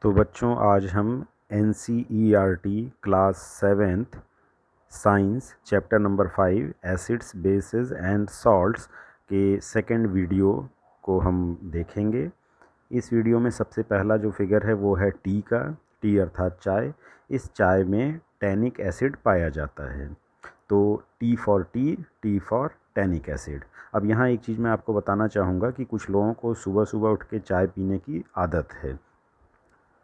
तो बच्चों आज हम NCERT class 7th science chapter number 5 acids bases and salts के सेकंड वीडियो को हम देखेंगे। इस वीडियो में सबसे पहला जो फिगर है वो है टी का। टी अर्थात चाय। इस चाय में टैनिक एसिड पाया जाता है। तो टी फॉर टैनिक एसिड। अब यहाँ एक चीज़ मैं आपको बताना चाहूँगा कि कुछ लोगों को सुबह सुबह उठ के चाय पीने की आदत है।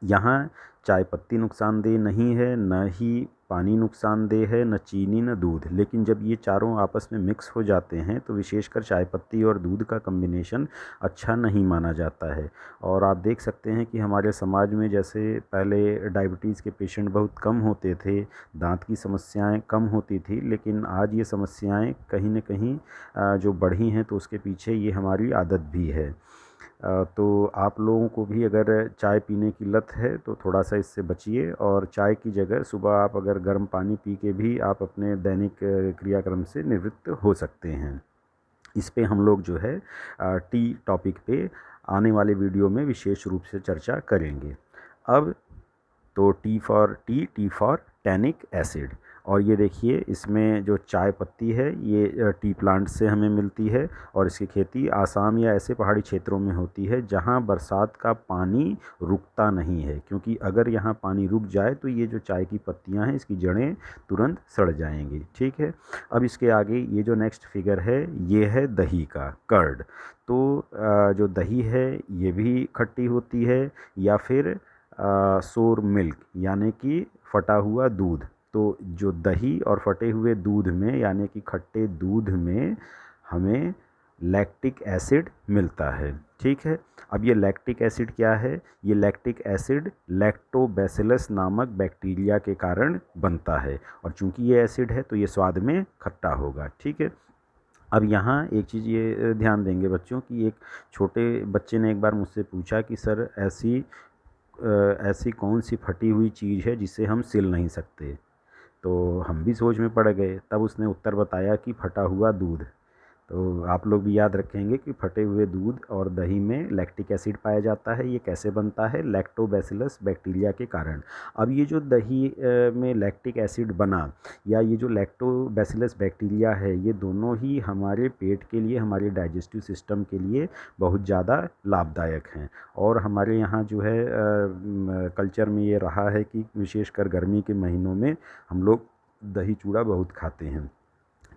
यहाँ चाय पत्ती नुकसानदेह नहीं है, न ही पानी नुकसानदेह है, न चीनी न दूध। लेकिन जब ये चारों आपस में मिक्स हो जाते हैं तो विशेषकर चाय पत्ती और दूध का कम्बिनेशन अच्छा नहीं माना जाता है। और आप देख सकते हैं कि हमारे समाज में जैसे पहले डायबिटीज़ के पेशेंट बहुत कम होते थे, दांत की समस्याएं कम होती थी, लेकिन आज ये समस्याएं कहीं न कहीं जो बढ़ी हैं तो उसके पीछे ये हमारी आदत भी है। तो आप लोगों को भी अगर चाय पीने की लत है तो थोड़ा सा इससे बचिए, और चाय की जगह सुबह आप अगर गर्म पानी पी के भी आप अपने दैनिक क्रियाक्रम से निवृत्त हो सकते हैं। इस पे हम लोग जो है टी टॉपिक पे आने वाले वीडियो में विशेष रूप से चर्चा करेंगे। अब तो टी फॉर टैनिक एसिड। और ये देखिए इसमें जो चाय पत्ती है ये टी प्लांट से हमें मिलती है, और इसकी खेती आसाम या ऐसे पहाड़ी क्षेत्रों में होती है जहाँ बरसात का पानी रुकता नहीं है, क्योंकि अगर यहाँ पानी रुक जाए तो ये जो चाय की पत्तियाँ हैं इसकी जड़ें तुरंत सड़ जाएंगी। ठीक है। अब इसके आगे ये जो नेक्स्ट फिगर है ये है दही का, कर्ड। तो जो दही है ये भी खट्टी होती है, या फिर सोर मिल्क यानी कि फटा हुआ दूध। तो जो दही और फटे हुए दूध में यानी कि खट्टे दूध में हमें लैक्टिक एसिड मिलता है। ठीक है। अब ये लैक्टिक एसिड क्या है? ये लैक्टिक एसिड लैक्टोबैसिलस नामक बैक्टीरिया के कारण बनता है, और चूंकि ये एसिड है तो ये स्वाद में खट्टा होगा। ठीक है। अब यहाँ एक चीज़ ये ध्यान देंगे बच्चों कि एक छोटे बच्चे ने एक बार मुझसे पूछा कि सर ऐसी कौन सी फटी हुई चीज़ है जिसे हम सिल नहीं सकते। तो हम भी सोच में पड़ गए। तब उसने उत्तर बताया कि फटा हुआ दूध। तो आप लोग भी याद रखेंगे कि फटे हुए दूध और दही में लैक्टिक एसिड पाया जाता है। ये कैसे बनता है? लैक्टोबैसिलस बैक्टीरिया के कारण। अब ये जो दही में लैक्टिक एसिड बना, या ये जो लैक्टोबैसिलस बैक्टीरिया है, ये दोनों ही हमारे पेट के लिए, हमारे डाइजेस्टिव सिस्टम के लिए बहुत ज़्यादा लाभदायक हैं। और हमारे यहाँ जो है कल्चर में ये रहा है कि विशेषकर गर्मी के महीनों में हम लोग दही चूड़ा बहुत खाते हैं।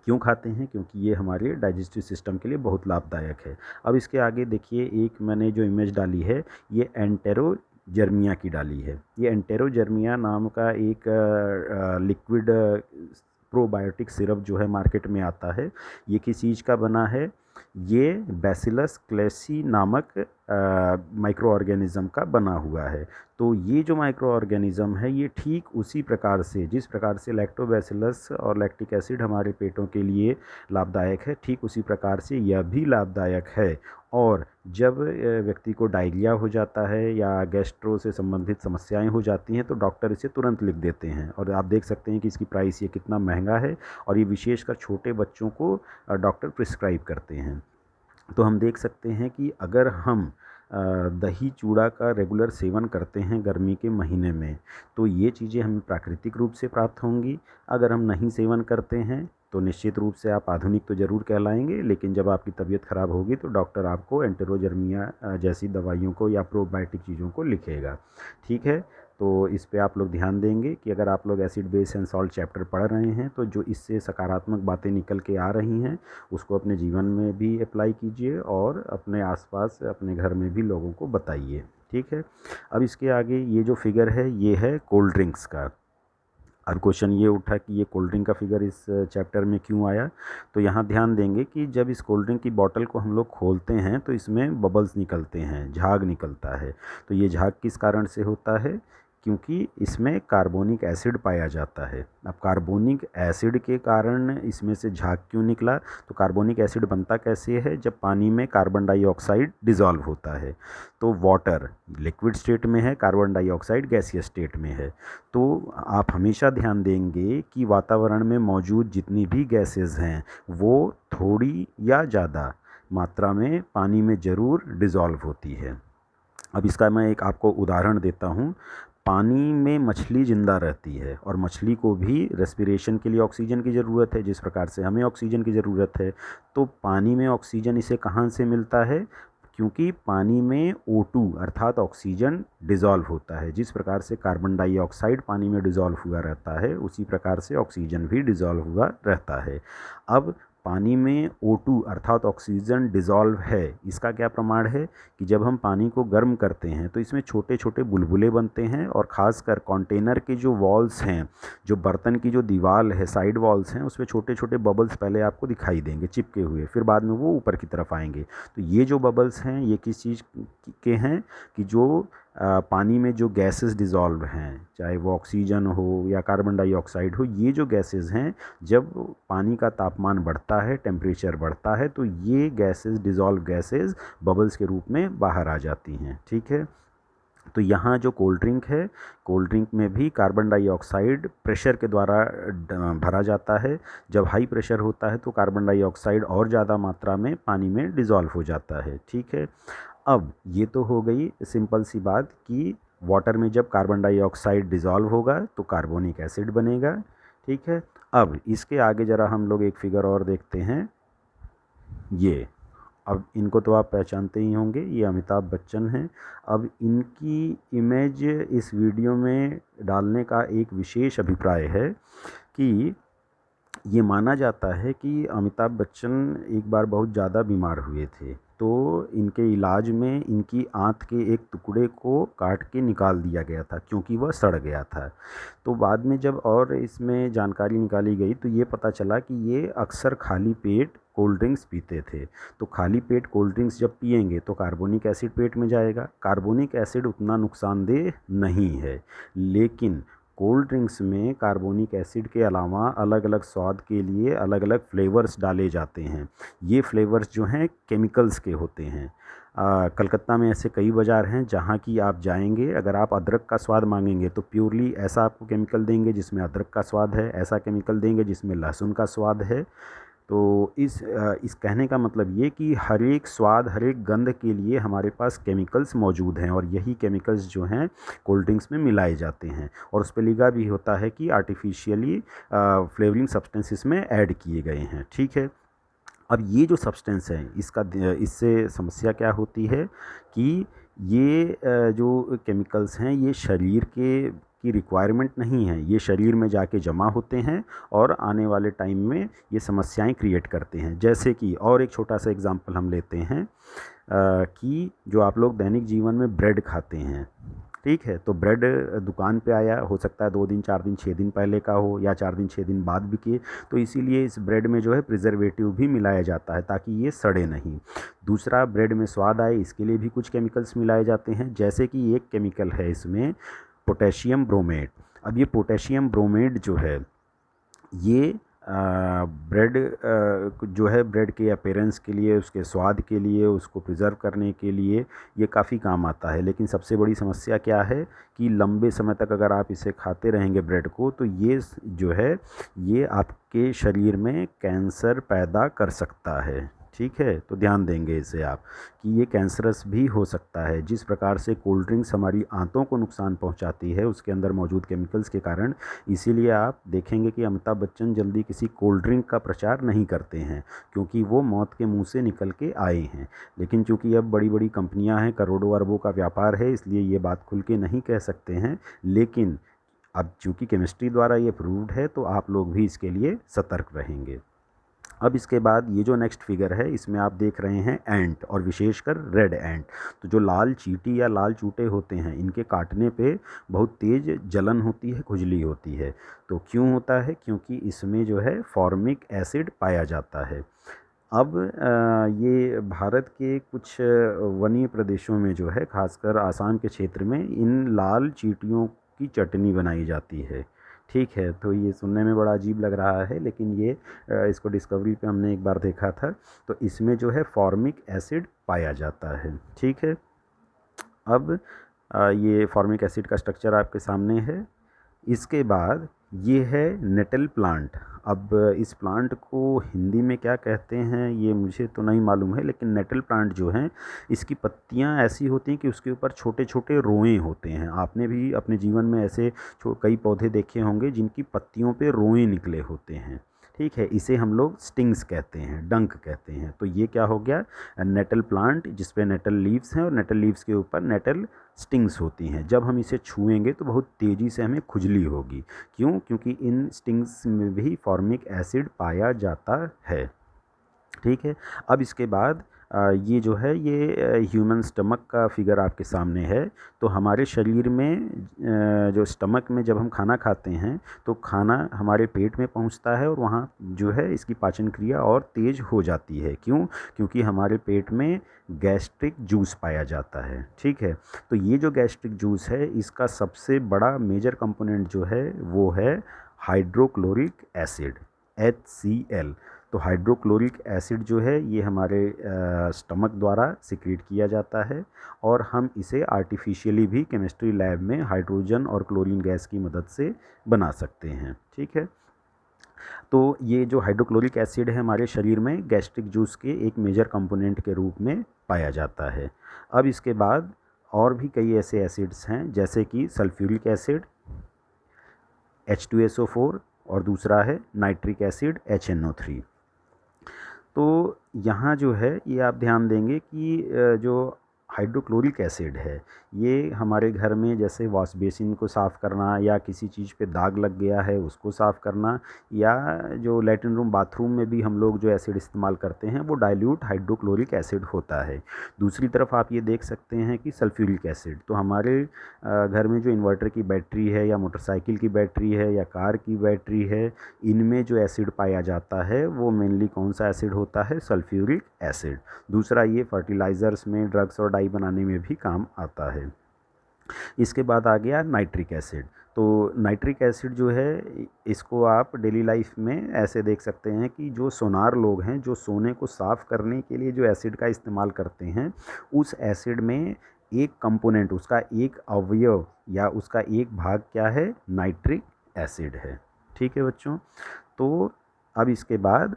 क्यों खाते हैं? क्योंकि ये हमारे डाइजेस्टिव सिस्टम के लिए बहुत लाभदायक है। अब इसके आगे देखिए, एक मैंने जो इमेज डाली है ये एंटेरोजर्मिया की डाली है। ये एंटेरोजर्मिया नाम का एक लिक्विड प्रोबायोटिक सिरप जो है मार्केट में आता है। ये किस चीज़ का बना है? ये बैसिलस क्लेसी नामक माइक्रो ऑर्गेनिज़म का बना हुआ है। तो ये जो माइक्रो ऑर्गेनिज़म है ये ठीक उसी प्रकार से, जिस प्रकार से लैक्टोबैसिलस और लैक्टिक एसिड हमारे पेटों के लिए लाभदायक है, ठीक उसी प्रकार से यह भी लाभदायक है। और जब व्यक्ति को डायरिया हो जाता है या गैस्ट्रो से संबंधित समस्याएं हो जाती हैं तो डॉक्टर इसे तुरंत लिख देते हैं। और आप देख सकते हैं कि इसकी प्राइस ये कितना महंगा है, और ये विशेषकर छोटे बच्चों को डॉक्टर प्रिस्क्राइब करते हैं। तो हम देख सकते हैं कि अगर हम दही चूड़ा का रेगुलर सेवन करते हैं गर्मी के महीने में तो ये चीज़ें हमें प्राकृतिक रूप से प्राप्त होंगी। अगर हम नहीं सेवन करते हैं तो निश्चित रूप से आप आधुनिक तो ज़रूर कहलाएंगे, लेकिन जब आपकी तबीयत ख़राब होगी तो डॉक्टर आपको एंटेरोजर्मिया जैसी दवाइयों को या प्रोबायोटिक चीज़ों को लिखेगा। ठीक है। तो इस पे आप लोग ध्यान देंगे कि अगर आप लोग acid base and salt chapter पढ़ रहे हैं तो जो इससे सकारात्मक बातें निकल के आ रही हैं उसको अपने जीवन में भी अप्लाई कीजिए, और अपने आसपास अपने घर में भी लोगों को बताइए। ठीक है। अब इसके आगे ये जो फिगर है ये है कोल्ड ड्रिंक्स का। और क्वेश्चन ये उठा कि ये कोल्ड ड्रिंक का फिगर इस चैप्टर में क्यों आया। तो यहाँ ध्यान देंगे कि जब इस कोल्ड ड्रिंक की बॉटल को हम लोग खोलते हैं तो इसमें बबल्स निकलते हैं, झाग निकलता है। तो ये झाग किस कारण से होता है? क्योंकि इसमें कार्बोनिक एसिड पाया जाता है। अब कार्बोनिक एसिड के कारण इसमें से झाग क्यों निकला? तो कार्बोनिक एसिड बनता कैसे है? जब पानी में कार्बन डाइऑक्साइड डिज़ोल्व होता है। तो वाटर लिक्विड स्टेट में है, कार्बन डाइऑक्साइड गैसियस स्टेट में है। तो आप हमेशा ध्यान देंगे कि वातावरण में मौजूद जितनी भी गैसेस हैं वो थोड़ी या ज़्यादा मात्रा में पानी में ज़रूर डिज़ोल्व होती है। अब इसका मैं एक आपको उदाहरण देता हूँ। पानी में मछली ज़िंदा रहती है और मछली को भी रेस्पिरेशन के लिए ऑक्सीजन की ज़रूरत है, जिस प्रकार से हमें ऑक्सीजन की ज़रूरत है। तो पानी में ऑक्सीजन इसे कहाँ से मिलता है? क्योंकि पानी में O2 अर्थात ऑक्सीजन डिज़ोल्व होता है। जिस प्रकार से कार्बन डाइऑक्साइड पानी में डिज़ोल्व हुआ रहता है, उसी प्रकार से ऑक्सीजन भी डिज़ोल्व हुआ रहता है। अब पानी में O2 अर्थात ऑक्सीजन डिज़ोल्व है, इसका क्या प्रमाण है कि जब हम पानी को गर्म करते हैं तो इसमें छोटे छोटे बुलबुले बनते हैं और ख़ासकर कंटेनर के जो वॉल्स हैं, जो बर्तन की जो दीवार है, साइड वॉल्स हैं, उसमें छोटे छोटे बबल्स पहले आपको दिखाई देंगे चिपके हुए, फिर बाद में वो ऊपर की तरफ आएंगे। तो ये जो बबल्स हैं ये किस चीज़ के हैं कि जो पानी में जो गैसेस डिज़ोल्व हैं, चाहे वो ऑक्सीजन हो या कार्बन डाइऑक्साइड हो, ये जो गैसेस हैं जब पानी का तापमान बढ़ता है, टेम्परेचर बढ़ता है, तो ये गैसेस डिज़ोल्व गैसेस बबल्स के रूप में बाहर आ जाती हैं। ठीक है, तो यहाँ जो कोल्ड ड्रिंक है, कोल्ड ड्रिंक में भी कार्बन डाइऑक्साइड प्रेशर के द्वारा भरा जाता है। जब हाई प्रेशर होता है तो कार्बन डाइऑक्साइड और ज़्यादा मात्रा में पानी में डिज़ोल्व हो जाता है। ठीक है, अब ये तो हो गई सिंपल सी बात कि वाटर में जब कार्बन डाइऑक्साइड डिज़ोल्व होगा तो कार्बोनिक एसिड बनेगा। ठीक है, अब इसके आगे ज़रा हम लोग एक फिगर और देखते हैं। ये, अब इनको तो आप पहचानते ही होंगे, ये अमिताभ बच्चन हैं। अब इनकी इमेज इस वीडियो में डालने का एक विशेष अभिप्राय है कि ये माना जाता है कि अमिताभ बच्चन एक बार बहुत ज़्यादा बीमार हुए थे, तो इनके इलाज में इनकी आंत के एक टुकड़े को काट के निकाल दिया गया था क्योंकि वह सड़ गया था। तो बाद में जब और इसमें जानकारी निकाली गई तो ये पता चला कि ये अक्सर खाली पेट कोल्ड ड्रिंक्स पीते थे। तो खाली पेट कोल्ड ड्रिंक्स जब पिएंगे तो कार्बोनिक एसिड पेट में जाएगा। कार्बोनिक एसिड उतना नुकसानदेह नहीं है, लेकिन कोल्ड ड्रिंक्स में कार्बोनिक एसिड के अलावा अलग अलग स्वाद के लिए अलग अलग फ्लेवर्स डाले जाते हैं। ये फ्लेवर्स जो हैं केमिकल्स के होते हैं। कलकत्ता में ऐसे कई बाज़ार हैं जहाँ की आप जाएंगे, अगर आप अदरक का स्वाद मांगेंगे तो प्योरली ऐसा आपको केमिकल देंगे जिसमें अदरक का स्वाद है, ऐसा केमिकल देंगे जिसमें लहसुन का स्वाद है। तो इस कहने का मतलब ये कि हर एक स्वाद, हर एक गंध के लिए हमारे पास केमिकल्स मौजूद हैं और यही केमिकल्स जो हैं कोल्ड ड्रिंक्स में मिलाए जाते हैं और उस पर लिखा भी होता है कि आर्टिफिशियली फ्लेवरिंग सब्सटेंसेस में ऐड किए गए हैं। ठीक है, अब ये जो सब्सटेंस है इससे समस्या क्या होती है कि ये जो केमिकल्स हैं ये शरीर की रिक्वायरमेंट नहीं है, ये शरीर में जाके जमा होते हैं और आने वाले टाइम में ये समस्याएं क्रिएट करते हैं। जैसे कि और एक छोटा सा एग्जांपल हम लेते हैं कि जो आप लोग दैनिक जीवन में ब्रेड खाते हैं, ठीक है, तो ब्रेड दुकान पे आया, हो सकता है 2 दिन 4 दिन 6 दिन पहले का हो या 4 दिन 6 दिन बाद बिके, तो इसीलिए इस ब्रेड में जो है प्रिजर्वेटिव भी मिलाया जाता है ताकि ये सड़े नहीं। दूसरा, ब्रेड में स्वाद आए इसके लिए भी कुछ केमिकल्स मिलाए जाते हैं, जैसे कि एक केमिकल है इसमें पोटेशियम ब्रोमेट। अब ये पोटेशियम ब्रोमेट जो है ये ब्रेड जो है ब्रेड के अपीयरेंस के लिए, उसके स्वाद के लिए, उसको प्रिज़र्व करने के लिए ये काफ़ी काम आता है। लेकिन सबसे बड़ी समस्या क्या है कि लंबे समय तक अगर आप इसे खाते रहेंगे ब्रेड को, तो ये जो है ये आपके शरीर में कैंसर पैदा कर सकता है। ठीक है, तो ध्यान देंगे इसे आप कि ये कैंसरस भी हो सकता है। जिस प्रकार से कोल्ड ड्रिंक्स हमारी आंतों को नुकसान पहुंचाती है उसके अंदर मौजूद केमिकल्स के कारण, इसीलिए आप देखेंगे कि अमिताभ बच्चन जल्दी किसी कोल्ड ड्रिंक का प्रचार नहीं करते हैं क्योंकि वो मौत के मुंह से निकल के आए हैं। लेकिन चूंकि अब बड़ी बड़ी कंपनियां हैं, करोड़ों अरबों का व्यापार है, इसलिए ये बात खुल के नहीं कह सकते हैं। लेकिन अब चूंकि केमिस्ट्री द्वारा ये प्रूव्ड है तो आप लोग भी इसके लिए सतर्क रहेंगे। अब इसके बाद ये जो नेक्स्ट फिगर है इसमें आप देख रहे हैं एंट, और विशेषकर रेड एंट। तो जो लाल चींटी या लाल चूटे होते हैं इनके काटने पे बहुत तेज़ जलन होती है, खुजली होती है। तो क्यों होता है? क्योंकि इसमें जो है फॉर्मिक एसिड पाया जाता है। अब ये भारत के कुछ वनीय प्रदेशों में जो है, खासकर आसाम के क्षेत्र में, इन लाल चींटियों की चटनी बनाई जाती है। ठीक है, तो ये सुनने में बड़ा अजीब लग रहा है, लेकिन ये इसको डिस्कवरी पे हमने एक बार देखा था। तो इसमें जो है फॉर्मिक एसिड पाया जाता है। ठीक है, अब ये फॉर्मिक एसिड का स्ट्रक्चर आपके सामने है। इसके बाद ये है नेटल प्लांट। अब इस प्लांट को हिंदी में क्या कहते हैं ये मुझे तो नहीं मालूम है, लेकिन नेटल प्लांट जो है इसकी पत्तियां ऐसी होती हैं कि उसके ऊपर छोटे छोटे रोएं होते हैं। आपने भी अपने जीवन में ऐसे कई पौधे देखे होंगे जिनकी पत्तियों पे रोएं निकले होते हैं। ठीक है, इसे हम लोग स्टिंग्स कहते हैं, डंक कहते हैं। तो ये क्या हो गया, नेटल प्लांट जिसपे नेटल लीव्स हैं और नेटल लीव्स के ऊपर नेटल स्टिंग्स होती हैं। जब हम इसे छुएंगे तो बहुत तेज़ी से हमें खुजली होगी। क्यों? क्योंकि इन स्टिंग्स में भी फॉर्मिक एसिड पाया जाता है। ठीक है, अब इसके बाद ये जो है ये ह्यूमन स्टमक का फिगर आपके सामने है। तो हमारे शरीर में जो स्टमक में जब हम खाना खाते हैं तो खाना हमारे पेट में पहुंचता है और वहाँ जो है इसकी पाचन क्रिया और तेज़ हो जाती है। क्यों? क्योंकि हमारे पेट में गैस्ट्रिक जूस पाया जाता है। ठीक है, तो ये जो गैस्ट्रिक जूस है इसका सबसे बड़ा मेजर कंपोनेंट जो है वो है हाइड्रोक्लोरिक एसिड, HCl। तो हाइड्रोक्लोरिक एसिड जो है ये हमारे स्टमक द्वारा सिक्रीट किया जाता है और हम इसे आर्टिफिशियली भी केमिस्ट्री लैब में हाइड्रोजन और क्लोरीन गैस की मदद से बना सकते हैं। ठीक है, तो ये जो हाइड्रोक्लोरिक एसिड है हमारे शरीर में गैस्ट्रिक जूस के एक मेजर कंपोनेंट के रूप में पाया जाता है। अब इसके बाद और भी कई ऐसे एसिड्स हैं जैसे कि सल्फ्यूरिक एसिड H2SO4 और दूसरा है नाइट्रिक एसिड HNO3। तो यहाँ जो है ये आप ध्यान देंगे कि जो हाइड्रोक्लोरिक एसिड है ये हमारे घर में जैसे वॉश बेसिन को साफ़ करना या किसी चीज़ पे दाग लग गया है उसको साफ़ करना, या जो लैट्रिन रूम बाथरूम में भी हम लोग जो एसिड इस्तेमाल करते हैं वो डाइल्यूट हाइड्रोक्लोरिक एसिड होता है। दूसरी तरफ आप ये देख सकते हैं कि सल्फ्यूरिक एसिड, तो हमारे घर में जो इन्वर्टर की बैटरी है या मोटरसाइकिल की बैटरी है या कार की बैटरी है, इनमें जो एसिड पाया जाता है वो मेनली कौन सा एसिड होता है? Sulphuric acid. दूसरा ये फर्टिलाइज़र्स में, ड्रग्स और डाई बनाने में भी काम आता है। इसके बाद आ गया नाइट्रिक एसिड। तो नाइट्रिक एसिड जो है इसको आप डेली लाइफ में ऐसे देख सकते हैं कि जो सोनार लोग हैं जो सोने को साफ़ करने के लिए जो एसिड का इस्तेमाल करते हैं उस एसिड में एक कंपोनेंट, उसका एक अवयव या उसका एक भाग क्या है? नाइट्रिक एसिड है। ठीक है बच्चों, तो अब इसके बाद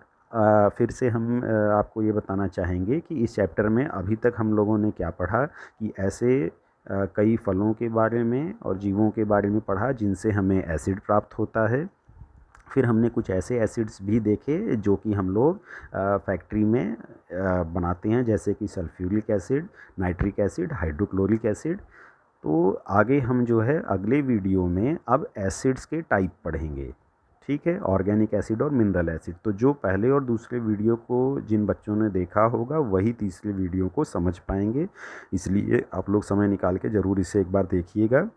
फिर से हम आपको ये बताना चाहेंगे कि इस चैप्टर में अभी तक हम लोगों ने क्या पढ़ा कि ऐसे कई फलों के बारे में और जीवों के बारे में पढ़ा जिनसे हमें एसिड प्राप्त होता है। फिर हमने कुछ ऐसे एसिड्स भी देखे जो कि हम लोग फैक्ट्री में बनाते हैं जैसे कि sulphuric acid, nitric acid, hydrochloric acid. तो आगे हम जो है अगले वीडियो में अब एसिड्स के टाइप पढ़ेंगे। ठीक है, ऑर्गेनिक एसिड और मिनरल एसिड। तो जो पहले और दूसरे वीडियो को जिन बच्चों ने देखा होगा वही तीसरे वीडियो को समझ पाएंगे, इसलिए आप लोग समय निकाल के ज़रूर इसे एक बार देखिएगा।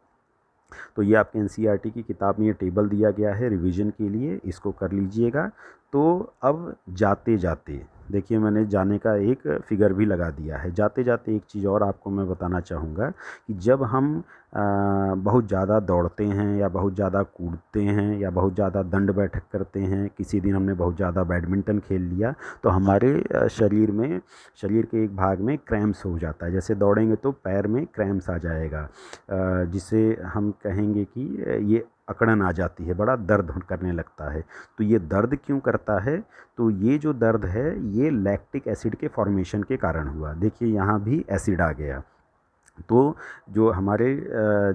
तो ये आपके NCERT की किताब में ये टेबल दिया गया है रिवीजन के लिए, इसको कर लीजिएगा। तो अब जाते जाते देखिए मैंने जाने का एक फ़िगर भी लगा दिया है। जाते जाते एक चीज़ और आपको मैं बताना चाहूँगा कि जब हम बहुत ज़्यादा दौड़ते हैं या बहुत ज़्यादा कूदते हैं या बहुत ज़्यादा दंड बैठक करते हैं, किसी दिन हमने बहुत ज़्यादा बैडमिंटन खेल लिया, तो हमारे शरीर में, शरीर के एक भाग में क्रैम्प्स हो जाता है। जैसे दौड़ेंगे तो पैर में क्रैम्प्स आ जाएगा, जिसे हम कहेंगे कि ये अकड़न आ जाती है, बड़ा दर्द करने लगता है। तो ये दर्द क्यों करता है? तो ये जो दर्द है ये लैक्टिक एसिड के फॉर्मेशन के कारण हुआ। देखिए यहाँ भी एसिड आ गया। तो जो हमारे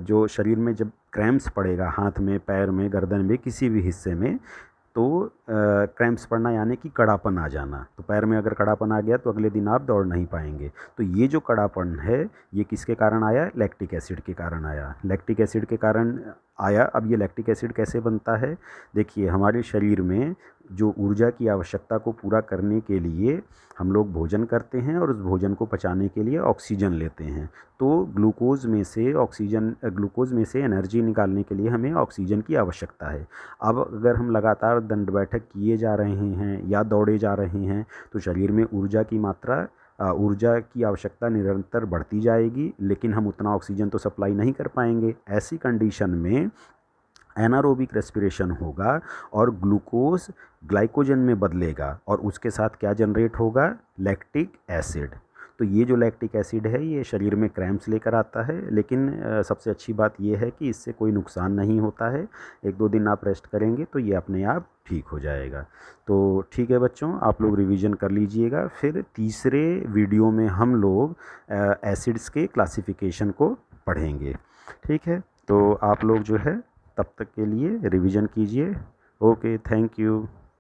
जो शरीर में जब क्रैम्प्स पड़ेगा, हाथ में, पैर में, गर्दन में, किसी भी हिस्से में, तो क्रैम्प्स पड़ना यानी कि कड़ापन आ जाना। तो पैर में अगर कड़ापन आ गया तो अगले दिन आप दौड़ नहीं पाएंगे। तो ये जो कड़ापन है ये किसके कारण आया? लैक्टिक एसिड के कारण आया। लैक्टिक एसिड के कारण आया। अब ये लैक्टिक एसिड कैसे बनता है? देखिए हमारे शरीर में जो ऊर्जा की आवश्यकता को पूरा करने के लिए हम लोग भोजन करते हैं और उस भोजन को पचाने के लिए ऑक्सीजन लेते हैं। तो ग्लूकोज में से एनर्जी निकालने के लिए हमें ऑक्सीजन की आवश्यकता है। अब अगर हम लगातार दंड बैठक किए जा रहे हैं या दौड़े जा रहे हैं तो शरीर में ऊर्जा की आवश्यकता निरंतर बढ़ती जाएगी, लेकिन हम उतना ऑक्सीजन तो सप्लाई नहीं कर पाएंगे। ऐसी कंडीशन में एनारोबिक रेस्पिरेशन होगा और ग्लूकोज ग्लाइकोजन में बदलेगा और उसके साथ क्या जनरेट होगा? Lactic acid. तो ये जो लैक्टिक एसिड है ये शरीर में क्रैम्प्स लेकर आता है, लेकिन सबसे अच्छी बात ये है कि इससे कोई नुकसान नहीं होता है। 1-2 दिन आप रेस्ट करेंगे तो ये अपने आप ठीक हो जाएगा। तो ठीक है बच्चों, आप लोग रिवीजन कर लीजिएगा। फिर तीसरे वीडियो में हम लोग एसिड्स के क्लासिफिकेशन को पढ़ेंगे। ठीक है, तो आप लोग जो है तब तक के लिए रिवीजन कीजिए। Okay, thank you.